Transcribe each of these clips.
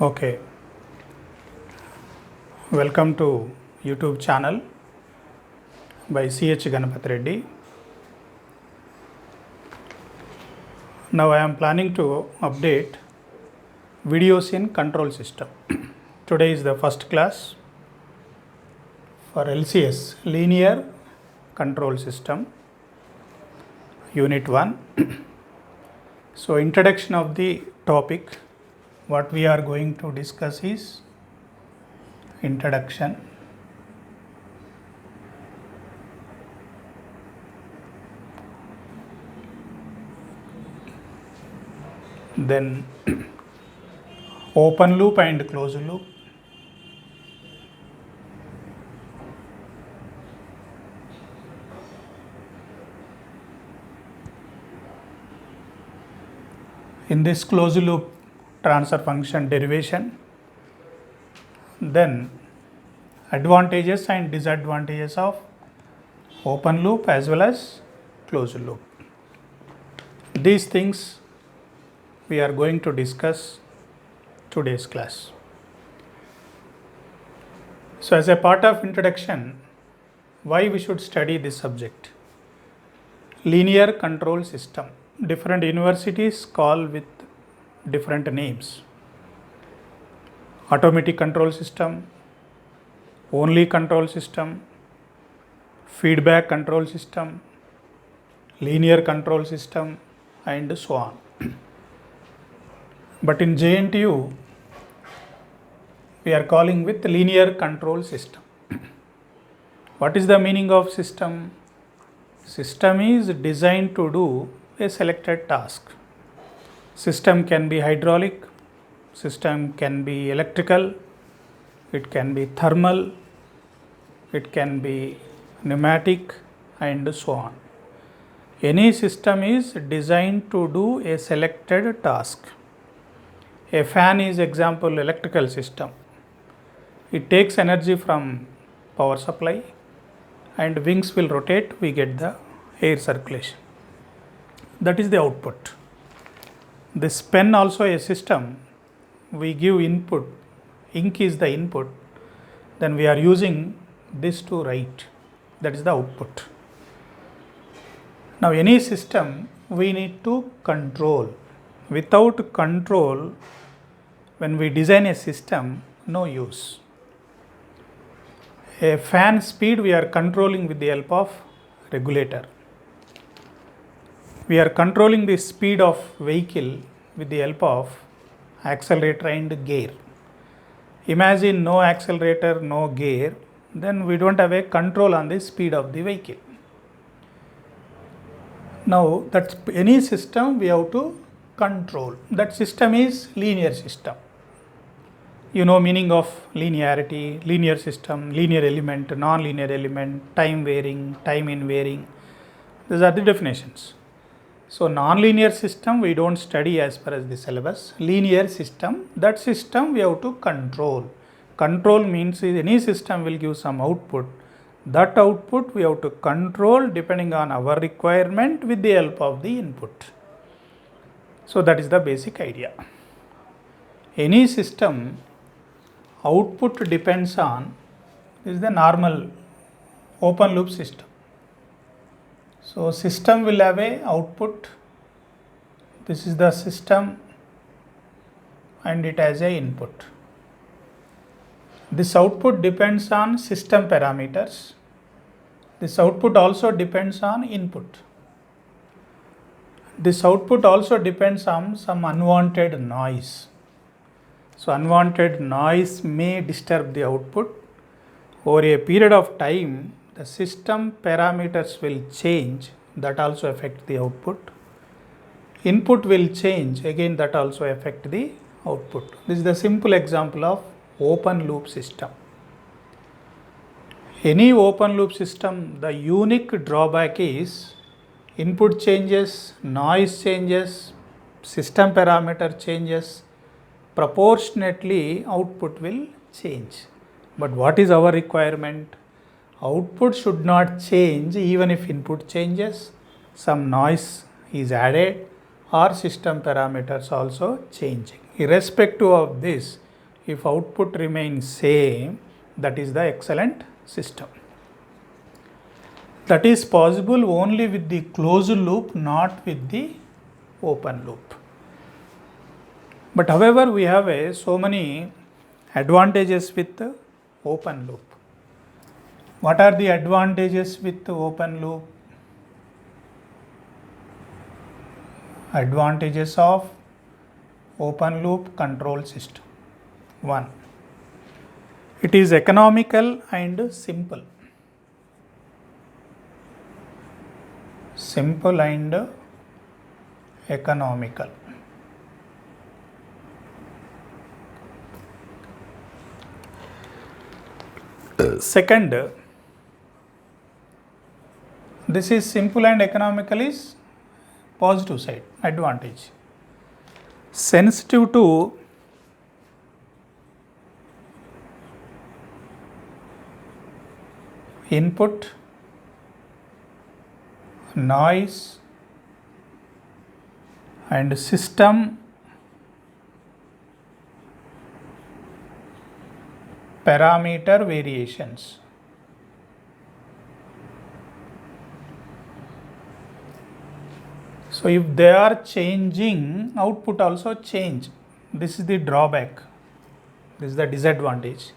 Okay, welcome to YouTube channel by CH Ganapathi Reddy. Now I am planning to update videos in control system. Today is the first class for LCS, Linear Control System, Unit 1. So introduction of the topic, what we are going to discuss is introduction. Then open loop and closed loop. In this closed loop transfer function derivation, then advantages and disadvantages of open loop as well as closed loop. These things we are going to discuss today's class. So as a part of introduction, why we should study this subject? Linear control system. Different universities call with different names. Automatic control system, only control system, feedback control system, linear control system, and so on. But in JNTU, we are calling with linear control system. What is the meaning of system? System is designed to do a selected task. System can be hydraulic, system can be electrical, it can be thermal, it can be pneumatic, and so on. Any system is designed to do a selected task. A fan is example electrical system. It takes energy from power supply and wings will rotate, we get the air circulation. That is the output. This pen also a system, we give input, ink is the input, then we are using this to write, that is the output. Now any system we need to control. Without control, when we design a system, no use. A fan speed we are controlling with the help of regulator. We are controlling the speed of vehicle with the help of accelerator and gear. Imagine no accelerator, no gear, then we don't have a control on the speed of the vehicle. Now that's any system we have to control. That system is linear system. You know meaning of linearity, linear system, linear element, non-linear element, time varying, time invariant. These are the definitions. So non-linear system we don't study as per as the syllabus. Linear system, that system we have to control. Control means any system will give some output. That output we have to control depending on our requirement with the help of the input. So that is the basic idea. Any system output depends on, this is the normal open loop system. So system will have a output, this is the system and it has a input. This output depends on system parameters. This output also depends on input. This output also depends on some unwanted noise. So unwanted noise may disturb the output. Over a period of time, the system parameters will change, that also affect the output. Input will change, again that also affect the output. This is the simple example of open loop system. Any open loop system, the unique drawback is input changes, noise changes, system parameter changes, proportionately output will change. But what is our requirement? Output should not change even if input changes, some noise is added or system parameters also changing. Irrespective of this, if output remains same, that is the excellent system. That is possible only with the closed loop, not with the open loop. But however, we have so many advantages with the open loop. What are the advantages with the open loop? Advantages of open loop control system. 1. It is economical and simple. Simple and economical. Second, this is simple and economical is positive side, advantage. Sensitive to input, noise and system parameter variations. So if they are changing, output also change. This is the drawback. This is the disadvantage.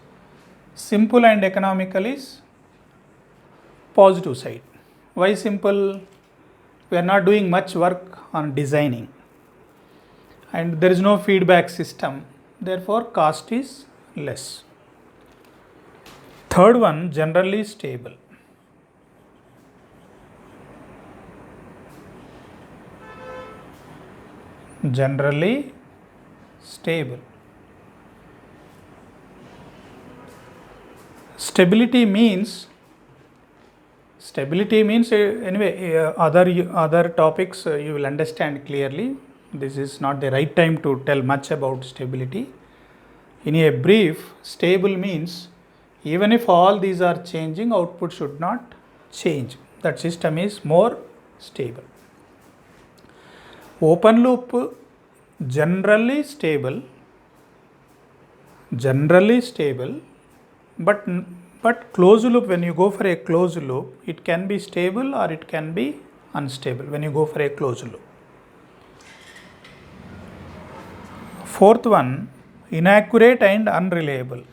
Simple and economical is positive side. Why simple? We are not doing much work on designing and there is no feedback system, therefore cost is less. Third one, generally stable. Generally stable. Stability means anyway other topics you will understand clearly. This is not the right time to tell much about stability. In a brief, stable means even if all these are changing, output should not change. That system is more stable. Open loop generally stable, but closed loop, when you go for a closed loop, it can be stable or it can be unstable when you go for a closed loop. Fourth one, inaccurate and unreliable.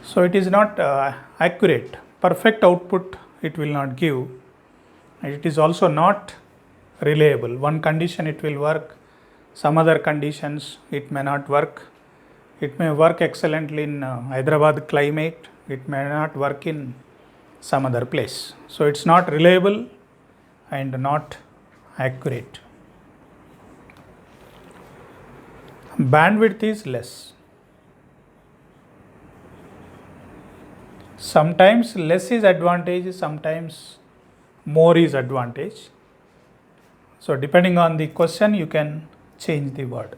So it is not accurate. Perfect output it will not give. It is also not reliable. One condition it will work, some other conditions it may not work. It may work excellently in Hyderabad climate, it may not work in some other place. So it's not reliable and not accurate. Bandwidth is less. Sometimes less is advantage, sometimes more is advantage. So depending on the question, you can change the word.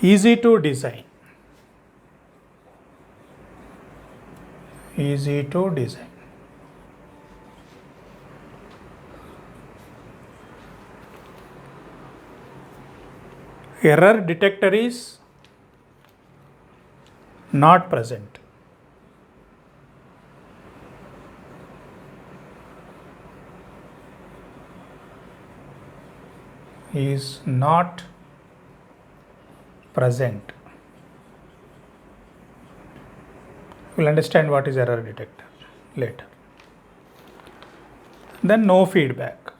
Easy to design. Easy to design. Error detector is not present. Is not present. We will understand what is error detector later. Then no feedback.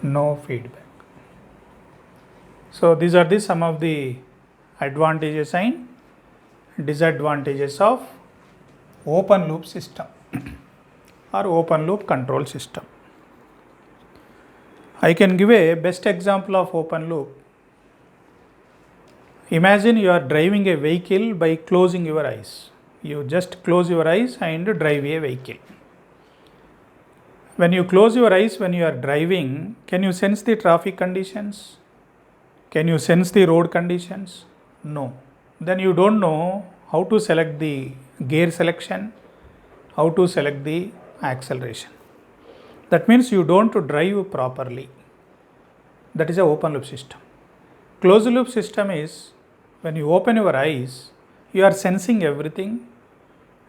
No feedback. So these are some of the advantages and disadvantages of open loop system or open loop control system. I can give a best example of open loop. Imagine you are driving a vehicle by closing your eyes. You just close your eyes and drive a vehicle. When you close your eyes when you are driving, can you sense the traffic conditions? Can you sense the road conditions? No. Then you don't know how to select the gear selection, how to select the acceleration. That means you don't drive properly. That is a open loop system. Closed loop system is when you open your eyes, you are sensing everything,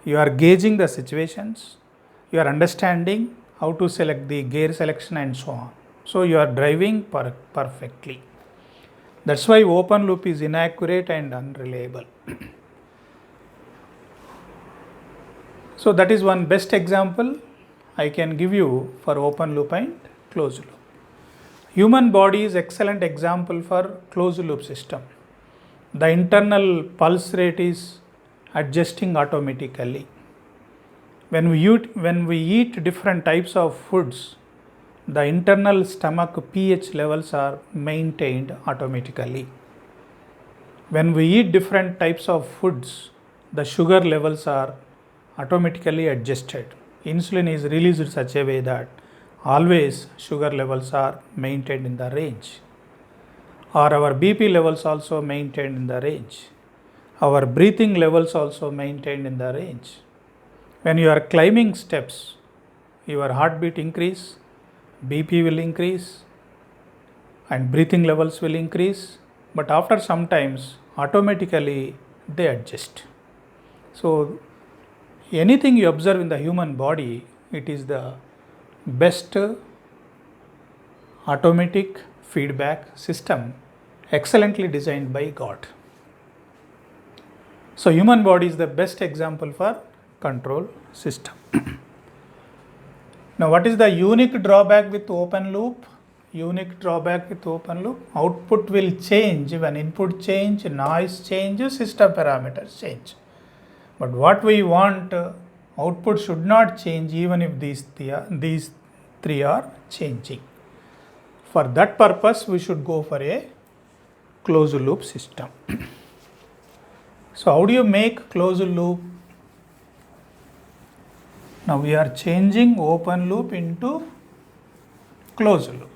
you are gauging the situations, you are understanding how to select the gear selection and so on. So you are driving perfectly. That's why open loop is inaccurate and unreliable. So that is one best example I can give you for open loop and closed loop. Human body is excellent example for closed loop system. The internal pulse rate is adjusting automatically. When we eat different types of foods, the internal stomach pH levels are maintained automatically. When we eat different types of foods, the sugar levels are automatically adjusted. Insulin is released in such a way that always sugar levels are maintained in the range. Or our BP levels also maintained in the range. Our breathing levels also maintained in the range. When you are climbing steps, your heartbeat increase, BP will increase, and breathing levels will increase, but after some times automatically they adjust. So anything you observe in the human body, it is the best automatic feedback system excellently designed by God. So human body is the best example for control system. Now what is the unique drawback with open loop? Unique drawback with open loop, output will change when input change, noise change, system parameters change. But what we want, output should not change even if these three are changing. For that purpose, we should go for a closed loop system. So how do you make closed loop? Now we are changing open loop into closed loop.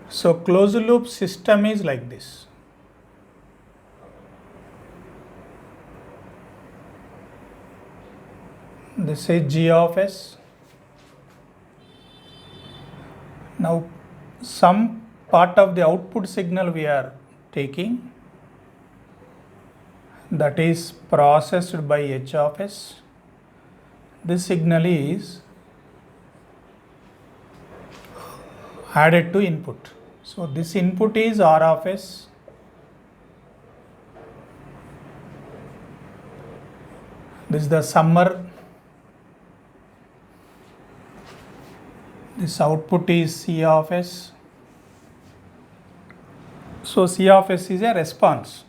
So closed loop system is like this. This is G of S. Now some part of the output signal we are taking, that is processed by H of S. This signal is added to input. So this input is R of S. This is the summer. This output is C of S. So C of S is a response.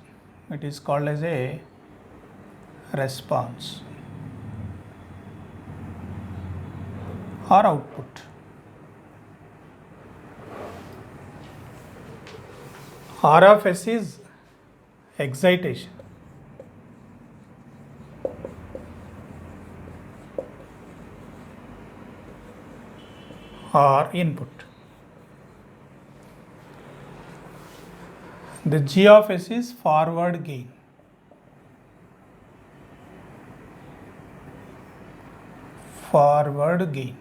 It is called as a response or output. R of S is excitation or input. The G of S is forward gain. Forward gain.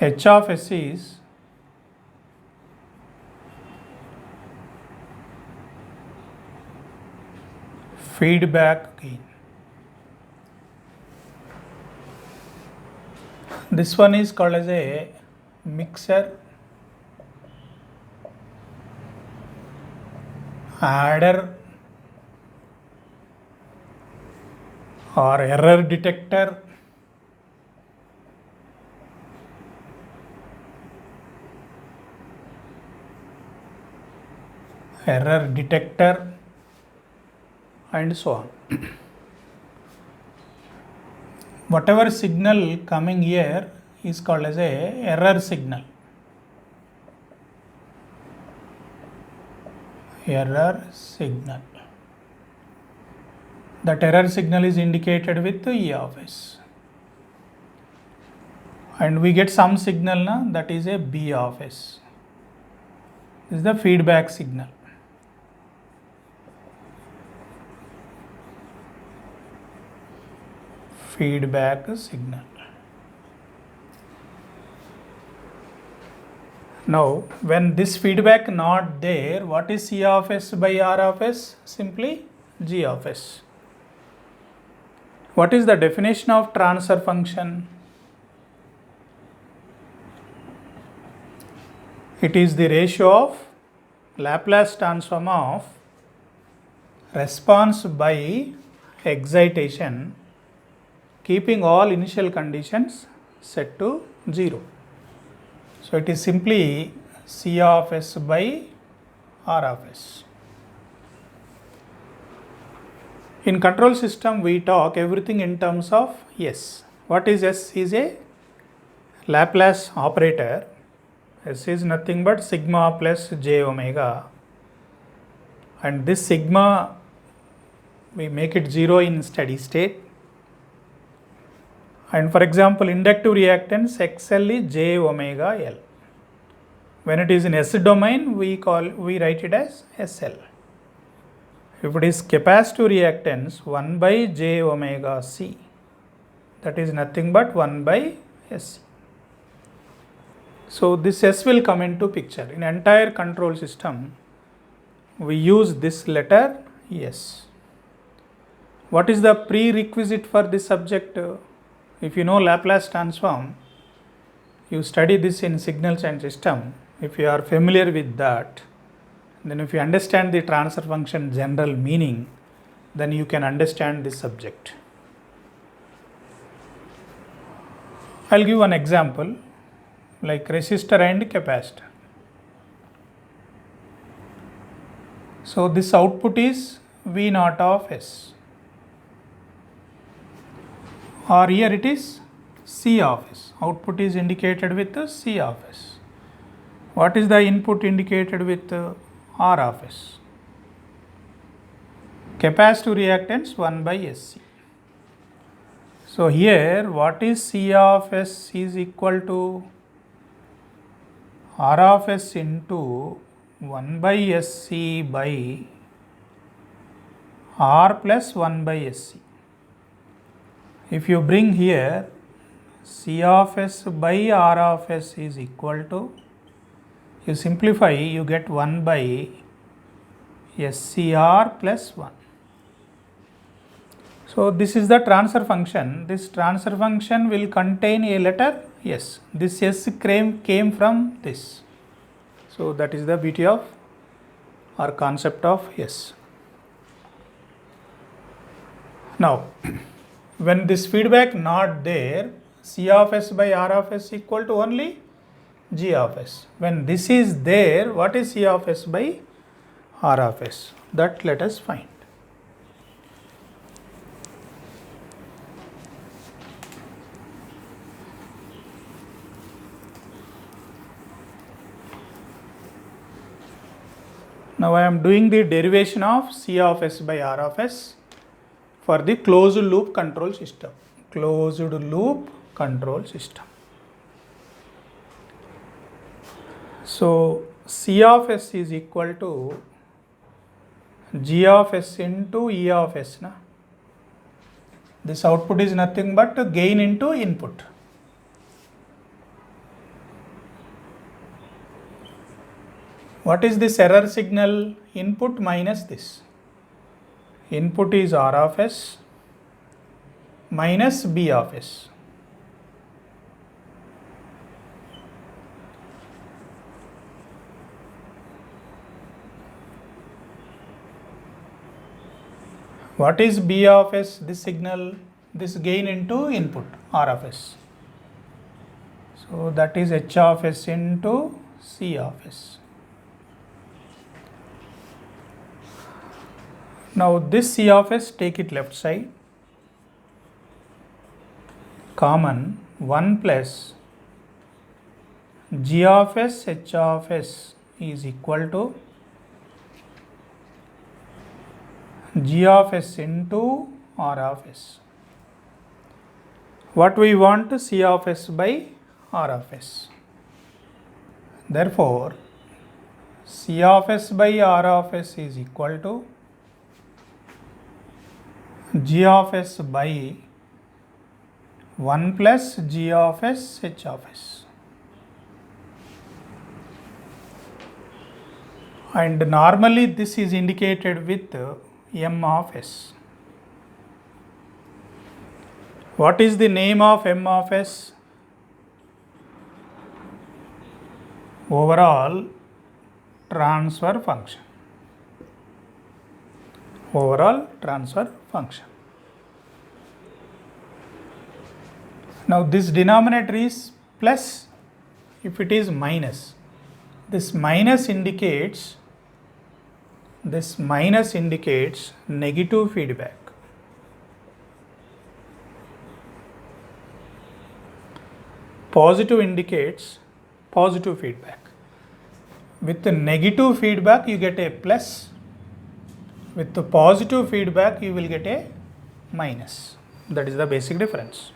H of S is feedback gain. This one is called as a mixer, adder or error detector. Error detector and so on. Whatever signal coming here is called as a error signal. Error signal. That error signal is indicated with E of S. And we get some signal that is a B of S. This is the feedback signal. Feedback signal. Now, when this feedback not there, what is C of S by R of S? Simply G of S. What is the definition of transfer function? It is the ratio of Laplace transform of response by excitation, keeping all initial conditions set to 0. So it is simply C of S by R of S. In control system, we talk everything in terms of S. What is S? Is a Laplace operator. S is nothing but sigma plus j omega, and this sigma we make it 0 in steady state. And for example, inductive reactance XL is j omega L. When it is in S domain, we write it as SL. If it is capacitive reactance, 1 by j omega C, that is nothing but 1 by SC. So this S will come into picture. In entire control system, we use this letter S. What is the prerequisite for this subject? If you know Laplace transform, you study this in signals and system. If you are familiar with that, then if you understand the transfer function general meaning, then you can understand this subject. I'll give one example, like resistor and capacitor. So this output is V naught of S, or here it is C of S. Output is indicated with C of S. What is the input indicated with R of S? Capacitive reactance 1 by SC. So here what is C of S is equal to R of S into 1 by SC by R plus 1 by SC. If you bring here C of S by R of S is equal to, you simplify, you get 1 by SCR plus 1. So this is the transfer function. This transfer function will contain a letter S. This S came from this. So that is the beauty of our concept of S. Now, when this feedback not there, C of S by R of S equal to only G of S. When this is there, what is C of S by R of S? That let us find. Now I am doing the derivation of C of S by R of S for the closed loop control system. Closed loop control system. So C of S is equal to G of S into E of S. This output is nothing but gain into input. What is this error signal? Input minus this. Input is R of S minus B of S. What is B of S? This signal, this gain into input, R of S. So that is H of S into C of S. Now this C of s, take it left side, common 1 plus g of s h of s is equal to g of s into r of s. What we want? C of s by r of s. Therefore, C of s by r of s is equal to g of s by 1 plus g of s h of s. And normally this is indicated with m of s. What is the name of m of s? Overall transfer function. Overall transfer function. Now this denominator is plus if it is minus. This minus indicates negative feedback. Positive indicates positive feedback. With the negative feedback you get a plus. With the positive feedback you will get a minus. That is the basic difference.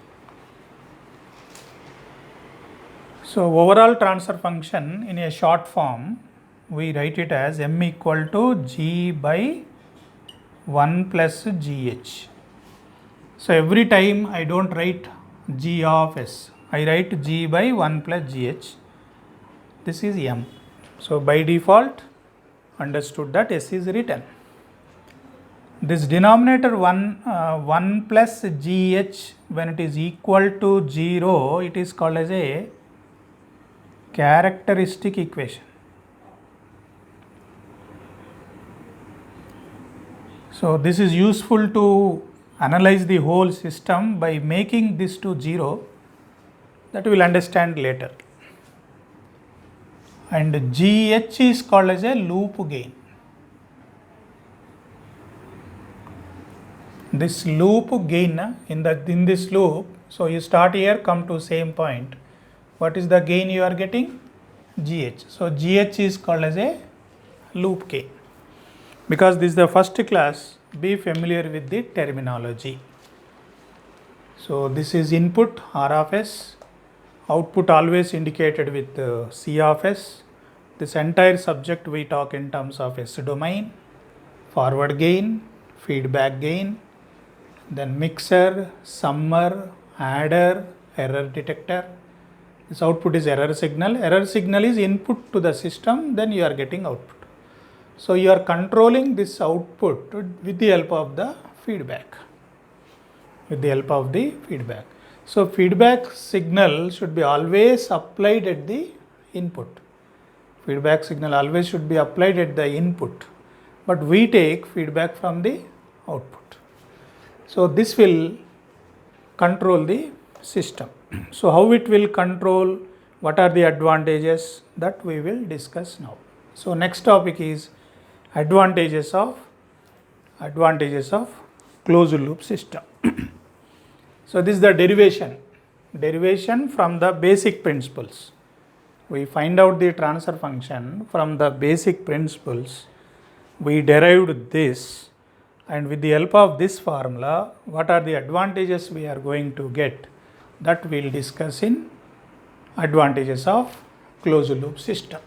So overall transfer function in a short form, we write it as m equal to g by 1 plus gh. So every time I don't write g of s, I write g by 1 plus gh. This is m. So by default, understood that s is written. This denominator 1 plus gh, when it is equal to 0, it is called as a characteristic equation. So this is useful to analyze the whole system by making this to 0. That we will understand later. And gh is called as a loop gain. This loop gain in this loop, so you start here, come to same point. What is the gain you are getting? gh. So gh is called as a loop gain. Because this is the first class, be familiar with the terminology. So this is input r of s, output always indicated with c of s. This entire subject we talk in terms of s domain, forward gain, feedback gain, then mixer, summer, adder, error detector. This output is error signal. Error signal is input to the system, then you are getting output. So you are controlling this output with the help of the feedback. So feedback signal should be always applied at the input. Feedback signal always should be applied at the input. But we take feedback from the output. So this will control the system. So how it will control, what are the advantages, that we will discuss now. So next topic is advantages of closed loop system. So this is the derivation from the basic principles. We find out the transfer function from the basic principles. We derived this, and with the help of this formula, what are the advantages we are going to get, that we will discuss in advantages of closed loop system.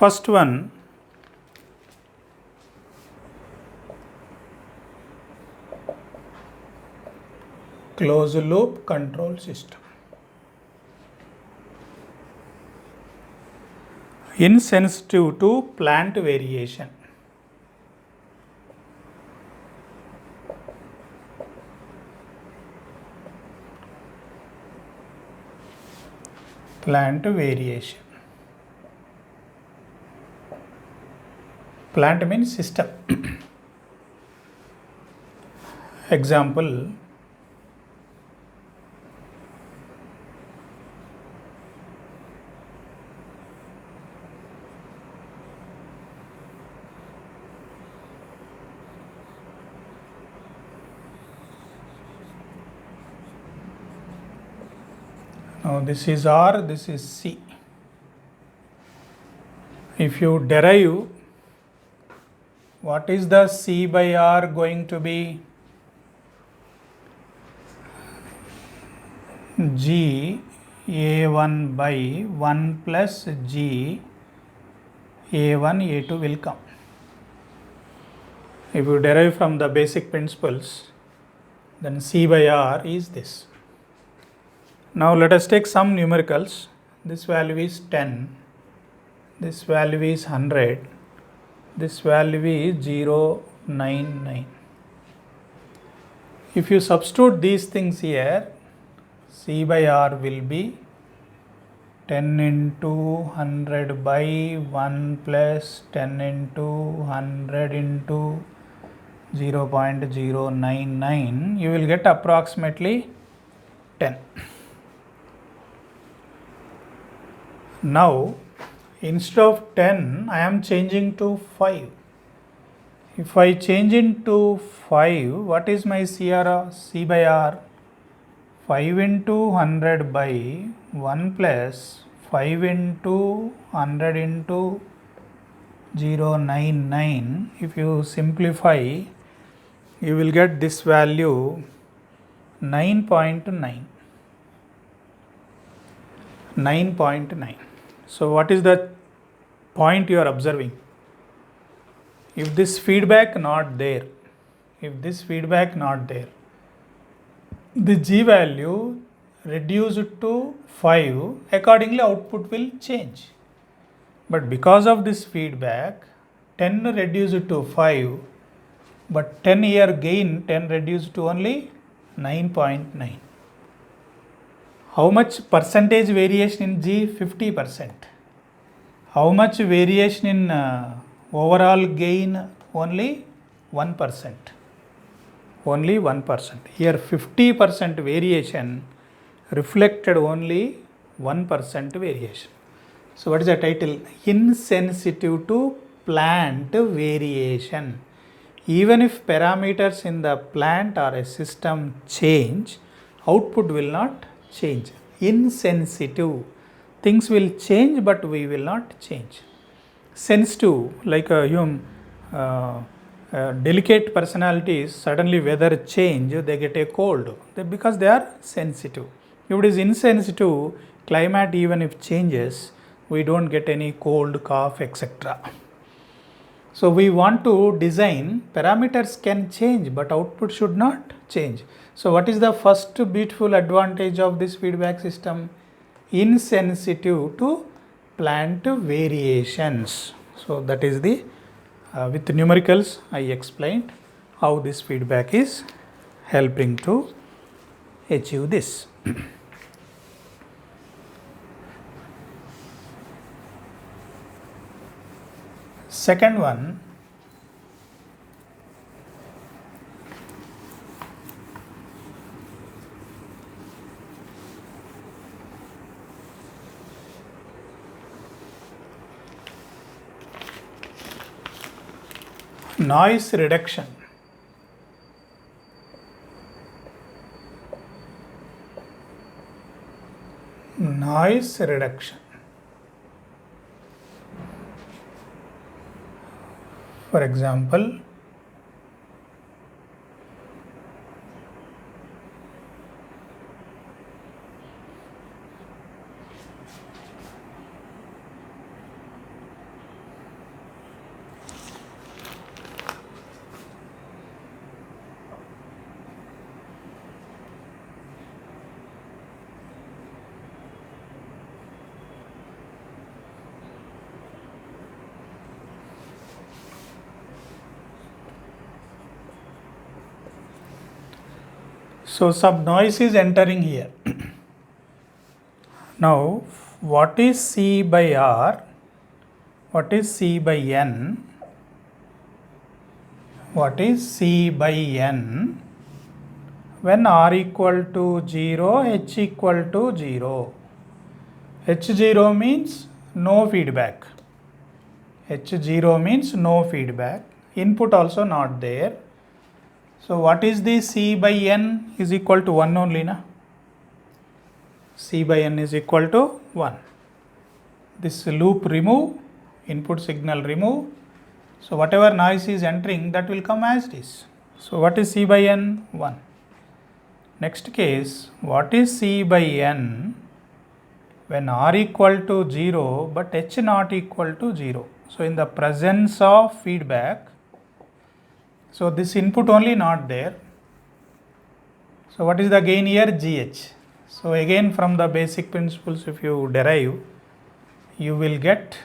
First one, closed loop control system. insensitive to plant variation. Plant variation. Plant means system. Example, now this is R, this is C. If you derive, what is the C by R going to be? G A1 by 1 plus G A1 A2 will come. If you derive from the basic principles, then C by R is this. Now let us take some numericals. This value is 10, this value is 100, this value is 099. If you substitute these things here, C by R will be 10 into 100 by 1 plus 10 into 100 into 0.099. You will get approximately 10. Now, instead of 10, I am changing to 5. If I change into 5, what is my C by R? 5 into 100 by 1 plus 5 into 100 into 099. If you simplify, you will get this value 9.9. 9.9. So what is the point you are observing? If this feedback not there, the G value reduced to 5, accordingly output will change. But because of this feedback, 10 reduced to 5, but 10 here gain, 10 reduced to only 9.9. How much percentage variation in G? 50%. How much variation in overall gain? Only 1%. Only 1%. Here 50% variation reflected only 1% variation. So what is the title? Insensitive to plant variation. Even if parameters in the plant or a system change, output will not change. Insensitive. Things will change, but we will not change. Sensitive, like delicate personalities, suddenly weather change, they get a cold because they are sensitive. If it is insensitive, climate even if changes, we don't get any cold, cough, etc. So we want to design, parameters can change, but output should not change. So what is the first beautiful advantage of this feedback system? Insensitive to plant variations. So that is the with numericals I explained how this feedback is helping to achieve this. Second one, noise reduction. Noise reduction. For example, So some noise is entering here. Now what is C by R? What is C by N? What is C by N when R equal to 0, H equal to 0? H0 means no feedback. H0 means no feedback. Input also not there. So what is the C by N is equal to 1 only, na? C by N is equal to 1. This loop remove, input signal remove. So whatever noise is entering, that will come as it is. So what is C by N? 1. Next case, what is C by N when R equal to 0 but H not equal to 0? So in the presence of feedback, so this input only not there. So what is the gain here? GH. So again from the basic principles, if you derive, you will get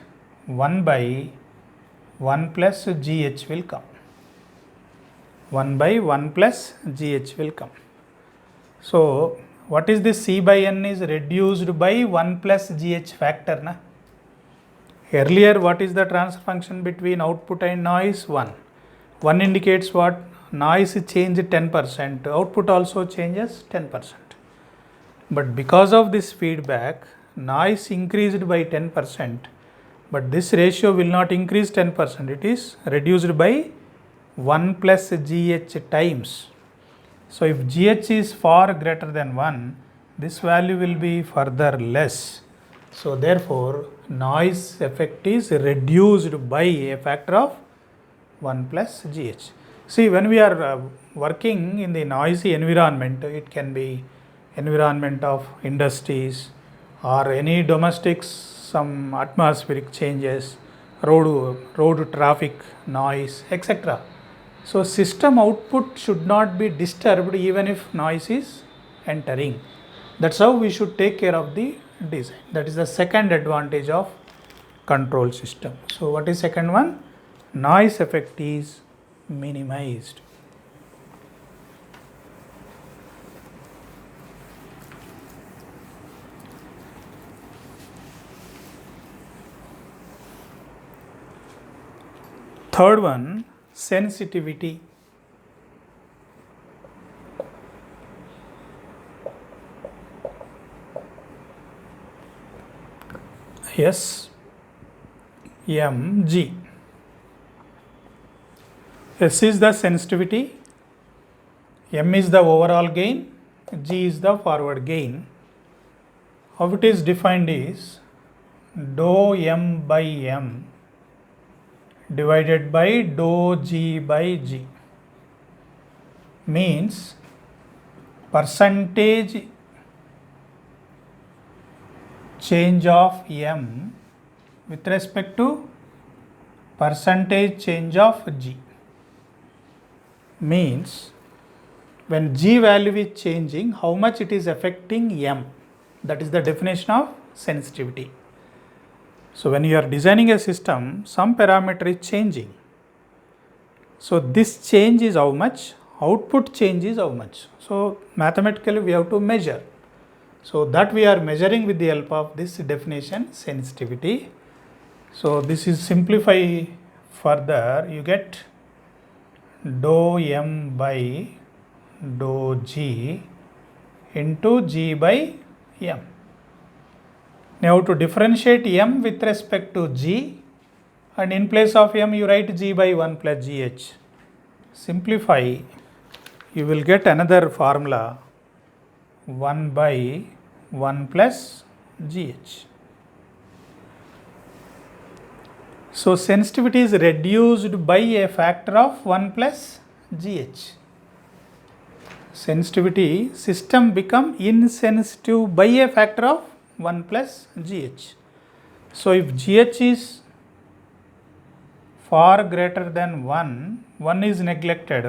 1 by 1 plus GH will come. 1 by 1 plus GH will come. So what is this? C by N is reduced by 1 plus GH factor, na? Earlier what is the transfer function between output and noise? 1. 1 indicates what? Noise change 10%, output also changes 10%. But because of this feedback, noise increased by 10%, but this ratio will not increase 10%, it is reduced by 1 plus GH times. So if GH is far greater than 1, this value will be further less. So therefore, noise effect is reduced by a factor of 1 plus GH. See, when we are working in the noisy environment, it can be environment of industries or any domestics, some atmospheric changes, road traffic noise, etc. So system output should not be disturbed even if noise is entering. That's how we should take care of the design. That is the second advantage of control system. So what is second one? Noise effect is minimized. Third one, sensitivity. S M G. S is the sensitivity, M is the overall gain, G is the forward gain. How it is defined is dou M by M divided by dou G by G, means percentage change of M with respect to percentage change of G. Means when G value is changing, how much it is affecting M. That is the definition of sensitivity. So when you are designing a system, some parameter is changing. So this change is how much, output change is how much. So mathematically we have to measure. So that we are measuring with the help of this definition, sensitivity. So this is simplify further, you get dou M by dou G into G by M. Now to differentiate M with respect to G, and in place of M you write G by 1 plus GH. Simplify, you will get another formula 1 by 1 plus GH. So sensitivity is reduced by a factor of 1 plus GH. Sensitivity, system become insensitive by a factor of 1 plus GH. So if GH is far greater than 1 is neglected,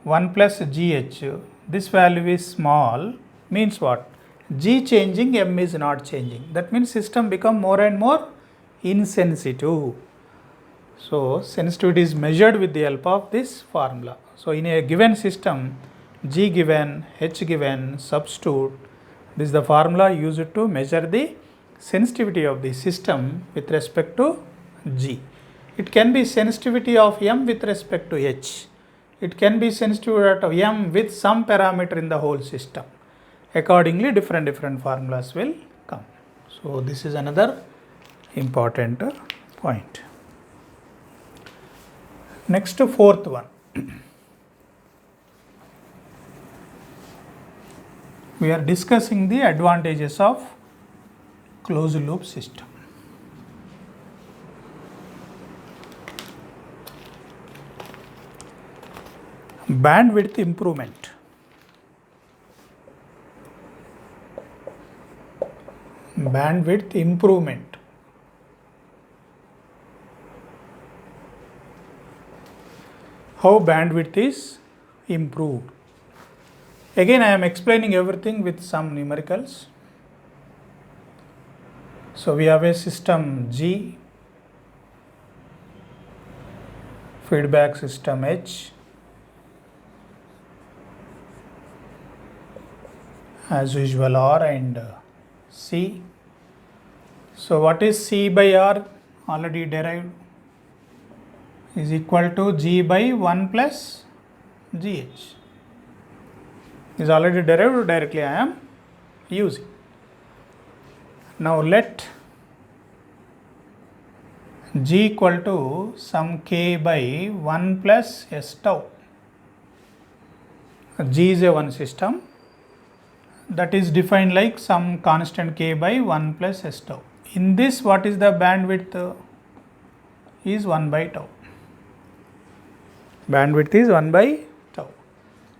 1 plus GH, this value is small, means what? G changing, M is not changing. That means system become more and more insensitive. So sensitivity is measured with the help of this formula. So in a given system, G given, H given, substitute. This is the formula used to measure the sensitivity of the system with respect to G. It can be sensitivity of M with respect to H. It can be sensitivity of M with some parameter in the whole system. Accordingly, different formulas will come. So this is another important point. Next, fourth one. We are discussing the advantages of closed loop system. Bandwidth improvement. Bandwidth improvement. How bandwidth is improved? Again, I am explaining everything with some numericals. So we have a system G, feedback system H, as usual R and C. So what is C by R? Already derived, is equal to G by 1 plus GH. Is already derived, directly I am using. Now let G equal to some K by 1 plus S tau. G is a one system that is defined like some constant K by 1 plus S tau. In this, what is the bandwidth? Is 1 by tau. Bandwidth is 1 by tau.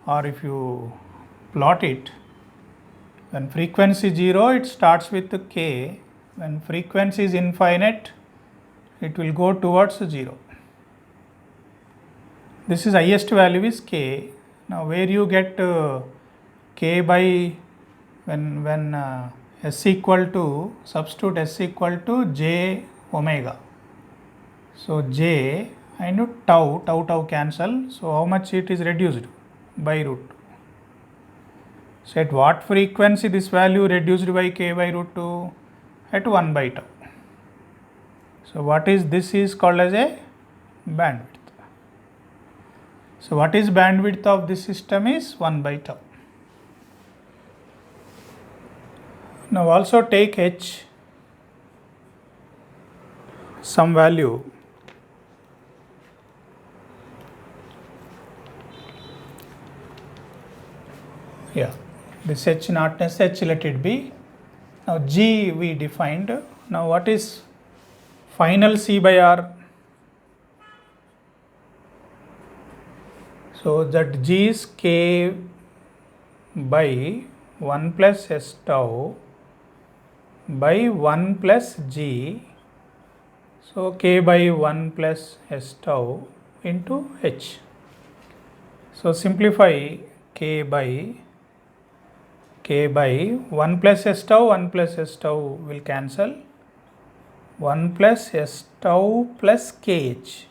Or if you plot it, when frequency 0, it starts with K. When frequency is infinite, it will go towards 0. This is highest value is K. Now where you get K by when S equal to, substitute S equal to J omega. So J and tau cancel. So how much it is reduced? By root 2. So at what frequency this value reduced by K by root 2? At 1 by tau. So what is this is called as a bandwidth. So what is bandwidth of this system is 1 by tau. Now also take H, some value. Yeah, this H not as H, let it be. Now G we defined. Now what is final C by R? So that G is K by 1 plus S tau by 1 plus G. So K by 1 plus S tau into H. So simplify K by 1 plus S tau will cancel. 1 plus S tau plus KH.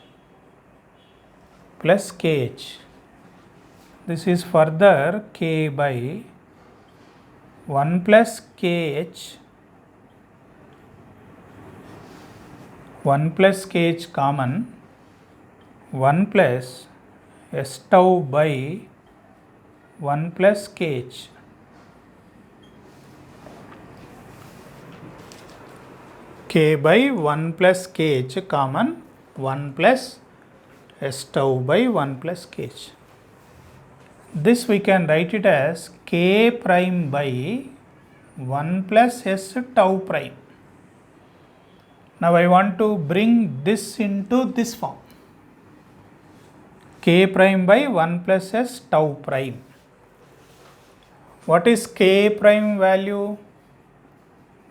This is further K by 1 plus KH, 1 plus KH common, 1 plus S tau by 1 plus KH. K by 1 plus KH common, 1 plus S tau by 1 plus KH. This we can write it as K prime by 1 plus S tau prime. Now I want to bring this into this form. K prime by 1 plus S tau prime. What is K prime value?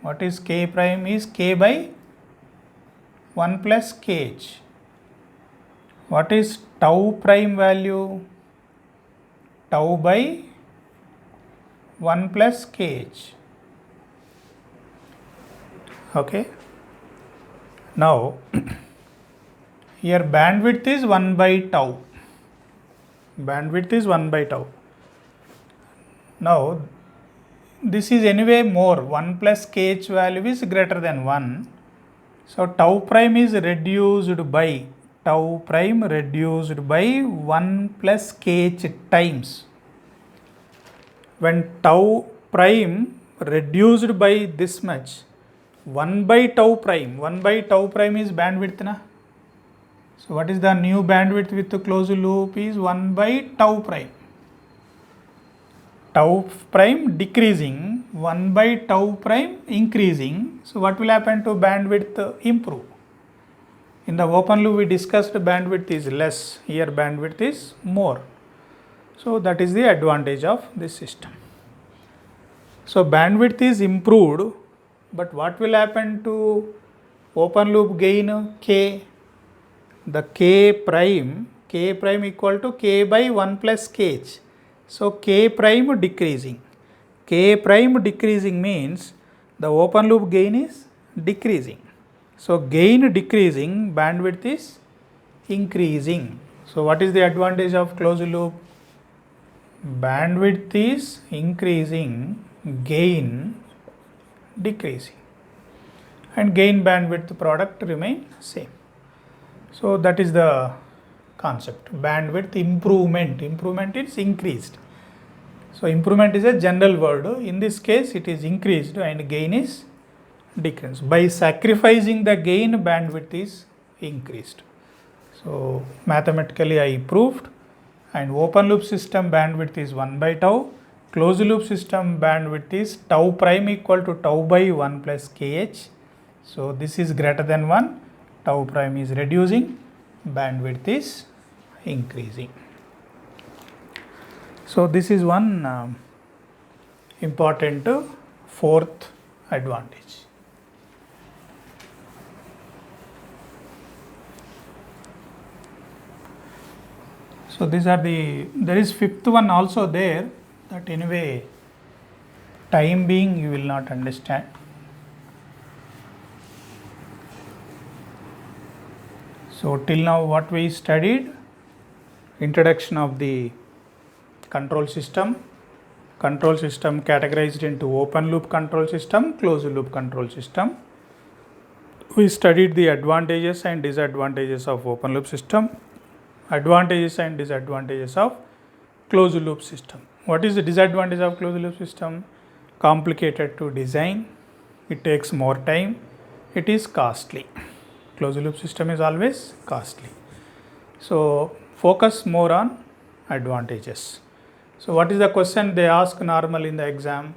What is K prime? Is K by 1 plus KH. What is tau prime value? Tau by 1 plus KH. Okay. Now here bandwidth is 1 by tau. Bandwidth is 1 by tau. Now this is anyway more, 1 plus kh value is greater than 1. So tau prime is reduced by 1 plus kh times. When tau prime reduced by this much, 1 by tau prime is bandwidth na. So what is the new bandwidth with the closed loop is 1 by tau prime. Tau prime decreasing, 1 by tau prime increasing. So what will happen to bandwidth? Improve. In the open loop we discussed bandwidth is less, here bandwidth is more. So that is the advantage of this system. So bandwidth is improved, but what will happen to open loop gain? K. The K prime equal to K by 1 plus kh. So K prime decreasing. K prime decreasing means the open loop gain is decreasing. So gain decreasing, bandwidth is increasing. So what is the advantage of closed loop? Bandwidth is increasing, gain decreasing, and gain bandwidth product remain same. So that is the concept. Bandwidth improvement is increased. So improvement is a general word. In this case it is increased and gain is decreased. By sacrificing the gain, bandwidth is increased. So mathematically I proved, and open loop system bandwidth is 1 by tau. Closed loop system bandwidth is tau prime equal to tau by 1 plus kh. So this is greater than 1, tau prime is reducing, bandwidth is increasing. So this is one important fourth advantage. So these are there is fifth one also there, that anyway time being you will not understand. So till now what we studied: introduction of the control system categorized into open loop control system, closed loop control system. We studied the advantages and disadvantages of open loop system, advantages and disadvantages of closed loop system. What is the disadvantage of closed loop system? Complicated to design, it takes more time, it is costly. Closed loop system is always costly. So focus more on advantages. So what is the question they ask normally in the exam?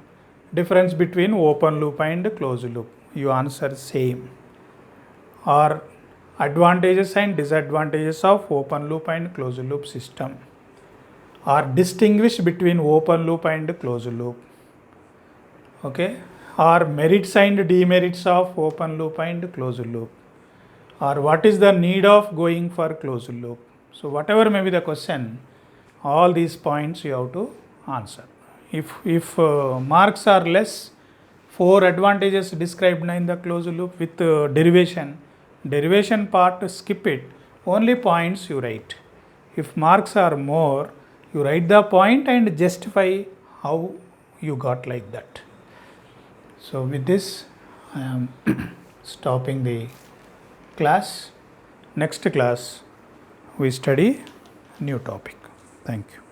Difference between open loop and closed loop. You answer same. Or advantages and disadvantages of open loop and closed loop system. Or distinguish between open loop and closed loop. Okay. Or merits and demerits of open loop and closed loop. Or what is the need of going for closed loop. So whatever may be the question, all these points you have to answer. If marks are less, 4 advantages described in the closed loop with derivation part skip it, only points you write. If marks are more, you write the point and justify how you got like that. So with this I am stopping the class. Next class we study new topic. Thank you.